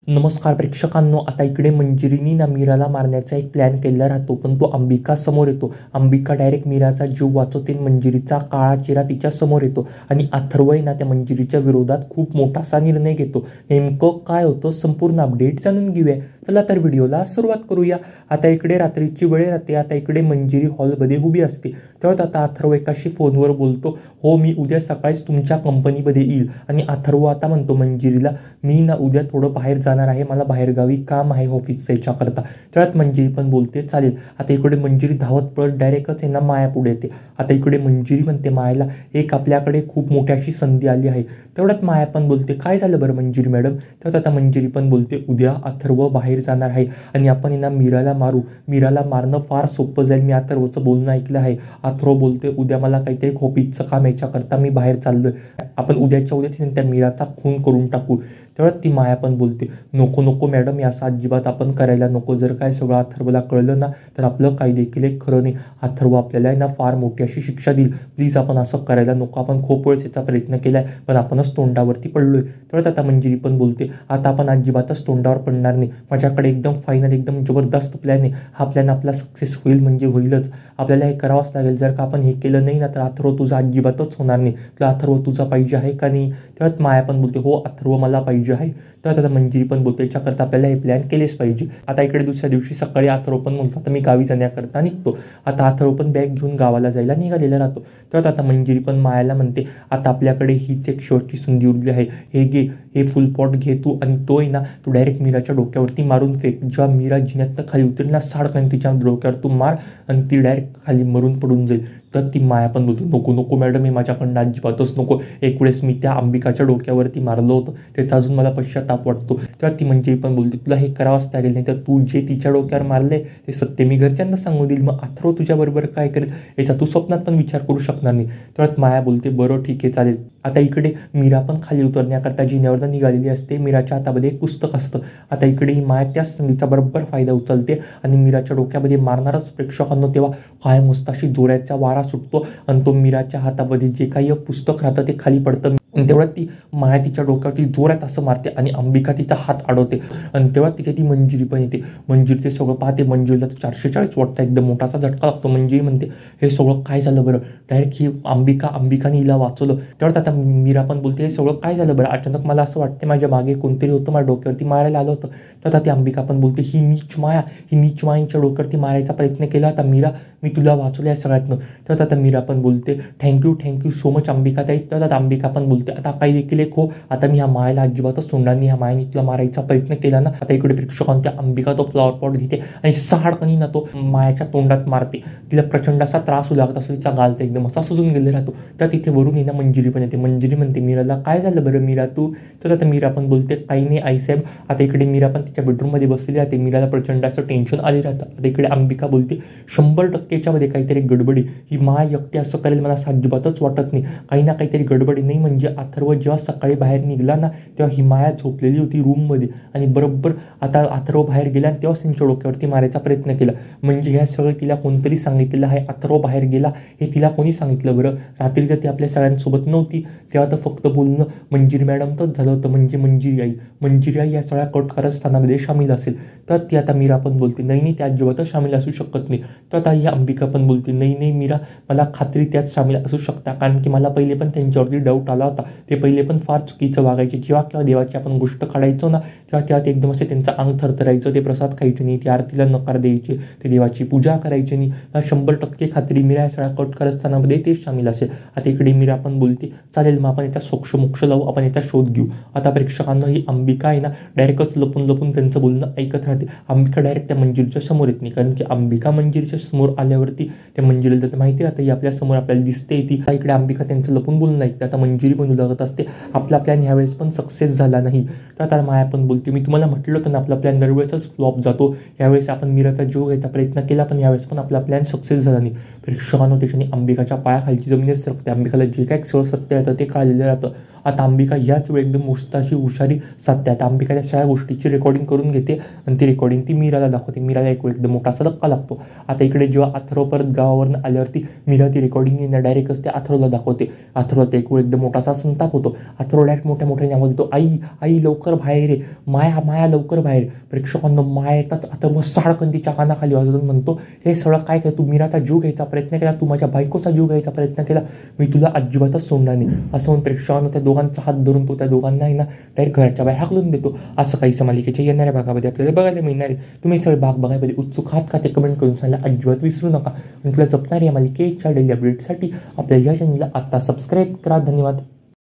नमस्कार प्रेक्षकांनो, आता इकडे मंजिरीनी ना मीराला मारण्याचा एक प्लॅन केलेला राहतो, पण तो अंबिका समोर येतो. अंबिका डायरेक्ट मीराचा जीव वाचवते. मंजिरीचा काळा चेहरा तिच्या समोर येतो आणि अथर्व ना त्या मंजिरीच्या विरोधात खूप मोठासा निर्णय घेतो. नेमकं काय होतं संपूर्ण अपडेट जाणून घेऊया. चला तर व्हिडिओला सुरुवात करूया. आता इकडे रात्रीची वेळ राहते. आता इकडे मंजिरी हॉलमध्ये उभी असते. तेव्हा आता अथर्व एकाशी फोनवर बोलतो. हो, मी उद्या सकाळीच तुमच्या कंपनीमध्ये येईल. आणि अथर्व आता म्हणतो मंजिरीला, मी ना उद्या थोडं बाहेर जाणार आहे, मला बाहेरगावी काम आहे ऑफिसचं याच्याकरता. तेव्हाच मंजिरी पण बोलते चालेल. आता इकडे मंजिरी धावत पळत डायरेक्टच आहे ना माया पुढे येते. आता इकडे मंजिरी म्हणते मायाला, एक आपल्याकडे खूप मोठी अशी संधी आली आहे. तेवढ्यात माया पण बोलते, काय झालं बरं मंजिरी मॅडम? तेव्हाच आता मंजिरी पण बोलते, उद्या अथर्व बाहेर जाणार आहे आणि आपण ना मीराला मारू. मीराला मारणं फार सोपं जाईल, मी अथर्वचं बोलणं ऐकलं आहे. अथर्व बोलते, उद्या मला काहीतरी ऑफिसचं काम याच्याकरता मी बाहेर चाललोय, आपण उद्याच्या उद्याच त्या मीराचा खून करून टाकू. तेवढ्यात ती माया पण बोलते, नको नको मॅडम, याचा अजिबात आपण करायला नको. जर काय सगळं अथर्वला कळलं ना तर आपलं काही देखील एक खरं नाही. अथर्व आपल्याला ना फार मोठी अशी शिक्षा देईल. प्लीज आपण असं करायला नको. आपण खूप वेळेस याचा प्रयत्न केलाय पण आपणच तोंडावरती पडलोय. तेवढ्यात आता मंजिरी पण बोलते, आता आपण अजिबातच तोंडावर पडणार नाही. माझ्याकडे एकदम फायनल एकदम जबरदस्त प्लॅन आहे. हा प्लॅन आपला सक्सेस होईल म्हणजे होईलच. आपल्याला हे करावंच लागेल. जर का आपण हे केलं नाही ना तर अथर्व तुझा अजिबातच होणार नाही. तुला अथर्व तुझा पाहिजे आहे का नाही? तेव्हा माया पण बोलते, हो अथर्व मला पाहिजे आहे. तेव्हा आता मंजिरी पण बोलते, याच्याकरता आपल्याला हे प्लॅन केलेच पाहिजे. आता इकडे दुसऱ्या दिवशी सकाळी अथर्व पण बोलतो, आता मी गावी जाण्याकरता निघतो. आता अथर्व पण बॅग घेऊन गावाला जायला निघालेला राहतो. तेव्हा आता मंजिरी पण मायाला म्हणते, आता आपल्याकडे हीच एक शेवटची संधी उरली आहे. हे घे, हे फुल पॉट घे तू आणि तो आहे ना तू डायरेक्ट मीराच्या डोक्यावरती मारून फेक. जेव्हा मीरा जिन्यातनं खाली उतरेल ना साडकन तिच्या डोक्यावर तू मार आणि ती डायरेक्ट खाली मरून पडून जाईल. तर ती माया पण बोलतो, नको नको मॅडम, हे माझ्याकडनं अजिबातच नको. एक वेळेस मी त्या अंबिकाच्या डोक्यावरती मारलं होतं, त्याचा अजून मला पश्चाताप वाटतो. तेव्हा ती मंजिरी पण बोलते, तुला हे करावंच लागेल, नाही तर तू जे तिच्या डोक्यावर मारले ते सत्य मी घरच्यांना सांगू देईल. मग अथर्व तुझ्याबरोबर काय करेल याचा तू स्वप्नात पण विचार करू शकणार नाही. तेव्हा माया बोलते, बरं ठीक आहे चालेल. आता इकडे मीरा पण खाली उतरण्याकरता जिन्यावरनं निघालेली असते. मीराच्या हातामध्ये एक पुस्तक असतं. आता इकडे ही माया त्याच संधीचा बरोबर फायदा उचलते आणि मीराच्या डोक्यामध्ये मारणारच प्रेक्षकांना तेव्हा काय मस्त अशी जोराचा वारा सुटतो आणि तो मीराच्या हातामध्ये जे काही पुस्तक राहतं ते खाली पडतं. तेवढ्यात ती माया तिच्या डोक्यावरती जोरात असं मारते आणि अंबिका तिचा हात अडवते आणि तेव्हा तिथे ती मंजिरी पण येते. मंजिरी ते सगळं पाहते. मंजिरीला 440 वाटतं, एकदम मोठासा झटका लागतो. मंजिरी म्हणते, हे सगळं काय झालं बरं? डायरेक्ट ही अंबिकाने हिला वाचवलं. तेवढ्यात आता मीरा पण बोलते, हे सगळं काय झालं बरं? अचानक मला असं वाटतं माझ्या मागे कोणतरी होतं, माझ्या डोक्यावरती मारायला आलं होतं. तर आता ती अंबिका पण बोलते, ही नीच मायांच्या डोक्यावरती मारायचा प्रयत्न केला होता. मीरा, मी तुला वाचवलं या सगळ्यातनं. तर आता मीरा पण बोलते, थँक्यू सो मच अंबिका ताई. तर आता अंबिका पण बोलते, आता काही देखील एक हो, आता मी ह्या मायाला अजिबातच सोडणार नाही. ह्या मायाने तुला मारायचा प्रयत्न केला ना. आता इकडे प्रेक्षकांना त्या अंबिका तो फ्लॉवर पॉट घेते आणि साडकनी ना तो मायाच्या तोंडात मारते. तिला प्रचंड असा त्रास होऊ लागत असतो. तिचा गाल तर एकदम असा सुजून गेले राहतो. तर तिथे वरून येणं मंजिरी पण येते. मंजिरी म्हणते मीराला, काय झालं बरं मीरा तू? तर आता मीरा पण बोलते, काही नाही आईसाहेब. आता इकडे मीरा पण तिच्या बेडरूममध्ये बसलेली राहते. मीराला प्रचंड असं टेन्शन आले राहतं. आता इकडे अंबिका बोलते, 100% मध्ये काहीतरी गडबडी. ही माया एकटी असं करेल मला अजिबातच वाटत नाही. काही ना काहीतरी गडबडी. नाही म्हणजे अथर्व जेव्हा सकाळी बाहेर निघाला ना तेव्हा ही माया झोपलेली होती रूममध्ये आणि बरोबर आता अथर्व बाहेर गेला आणि तेव्हाच त्यांच्या डोक्यावरती मारायचा प्रयत्न केला. म्हणजे ह्या सगळं तिला कोणतरी सांगितलेलं आहे. अथर्व बाहेर गेला हे तिला कोणी सांगितलं बरं? रात्री तर ती आपल्या सगळ्यांसोबत नव्हती. तेव्हा तर फक्त बोलणं मंजिरी मॅडमच झालं होतं. म्हणजे मंजिरी आई या सगळ्या कट कारस्थानामध्ये सामील असेल. तर ती आता मीरा पण बोलते, नाही त्या अजिबातच सामील असू शकत नाही. तर आता ही अंबिका पण बोलते, नाही मीरा, मला खात्री त्यात सामील असू शकता, कारण की मला पहिले पण त्यांच्यावरती डाऊट आला होता. ते पहिले पण फार चुकीचं वागायचे. जेव्हा केव्हा देवाची आपण गोष्ट काढायचो ना तेव्हा ते एकदम असं त्यांचं अंग थरथरायचं. ते प्रसाद खायचे नाही, ती आरतीला नकार द्यायचे, ते देवाची पूजा करायची नाही. 100% खात्री मीरा या सगळ्या कट कारस्थानामध्ये ते सामील असेल. आता इकडे मीरा पण बोलते, चालेल मग आपण याचा मोक्ष लावू, आपण याचा शोध घेऊ. आता प्रेक्षकांना ही अंबिका आहे ना डायरेक्टच लपून त्यांचं बोलणं ऐकत राहते. अंबिका डायरेक्ट त्या मंजिरीच्या समोर येत नाही, कारण की अंबिका मंजिरीच्या समोर आल्यावरती त्या मंजिरीला तर माहिती राहतं ही आपल्या समोर आपल्याला दिसते. ती इकडे अंबिका त्यांचं लपून बोलणं ऐकते. आता मंजिरी पण लागत असते, आपला प्लॅन ह्यावेळेस पण सक्सेस झाला नाही. तर आता माया पण बोलते, मी तुम्हाला म्हटलं होतं ना आपला प्लॅन दरवेळेसच फ्लॉप जातो. यावेळेस आपण मीराचा जीव घ्यायचा प्रयत्न केला पण यावेळेस पण आपला प्लॅन सक्सेस झाला नाही. प्रेक्षकांनो त्याच्याने अंबिकाच्या पायाखालची जमीनच सरकते. अंबिकाला जे काय सगळं सत्य येतं ते कळलेलं राहतं. आता अंबिका याच वेळी एकदम मस्त अशी हुशारी साधते. आता अंबिका त्या सगळ्या गोष्टीची रेकॉर्डिंग करून घेते आणि ती रेकॉर्डिंग ती मीराला दाखवते. मीराला एक वेळ एकदम मोठा असा धक्का लागतो. आता इकडे जेव्हा अथर्व परत गावावरून आल्यावरती मीरा ती रेकॉर्डिंग डायरेक्ट असते अथर्वला दाखवते. अथर्वला एक वेळ एकदम मोठा असा संताप होतो. अथर्व डायरेक्ट मोठ्या आवाज देतो, आई आई लवकर बाहेर ये, माया माया लवकर बाहेर. प्रेक्षकांना माया येताच अथर्व साडकन तिच्या कानाखाली वाजवून म्हणतो, हे सगळं काय तू मीराचा जीव घ्यायचा प्रयत्न केला, तू माझ्या बायकोचा जीव घ्यायचा प्रयत्न केला, मी तुला अजिबातच सोडणार नाही. असं म्हणून प्रेक्षकांना त्या दोघांचा हात धरून तो त्या दोघांना आहे ना डायरेक्ट घराच्या बाहेर हाकलून देतो. असं काहीसं मालिकेच्या येणाऱ्या भागामध्ये आपल्याला बघायला मिळणार आहे. तुम्ही सगळे भाग बघायमध्ये उत्सुक आहात का ते कमेंट करून सांगायला अजिबात विसरू नका. आणि तुला जपणारी या मालिकेच्या डेली अपडेटसाठी आपल्या या चॅनलला आत्ता सबस्क्राईब करा. धन्यवाद.